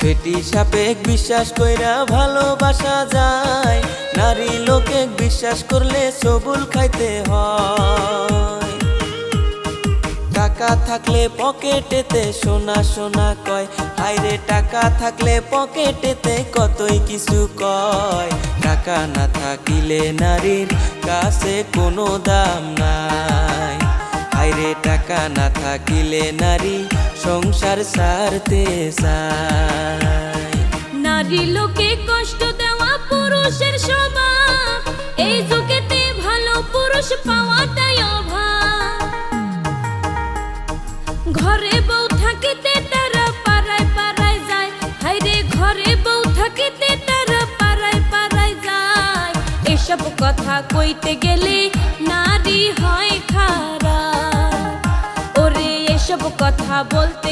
পেটি সাপেক বিশ্বাস কইরা ভালোবাসা যায়, নারী লোকে বিশ্বাস করলে সবুল খাইতে হয়। টাকা থাকলে পকেটেতে সোনা সোনা কয়, হায়রে টাকা থাকলে পকেটেতে কতই কিছু কয়। টাকা না থাকিলে নারীর কাছে কোনো দাম নাই, হায়রে টাকা না থাকিলে নারী সংসার ছাড়তে চায়। নারী লোকে কষ্ট দেওয়া পুরুষের স্বভাব, এই যুগেতে ভালো পুরুষ পাওয়াটাই অভাব। ঘরে বউ থাকিতে তারা পাড়ায় পাড়ায় যায়, হায়রে ঘরে বউ থাকিতে তারা পাড়ায় পাড়ায় যায়। এসব কথা কইতে গেলে নারী হয় খারাপ, ওরে এসব কথা বলতে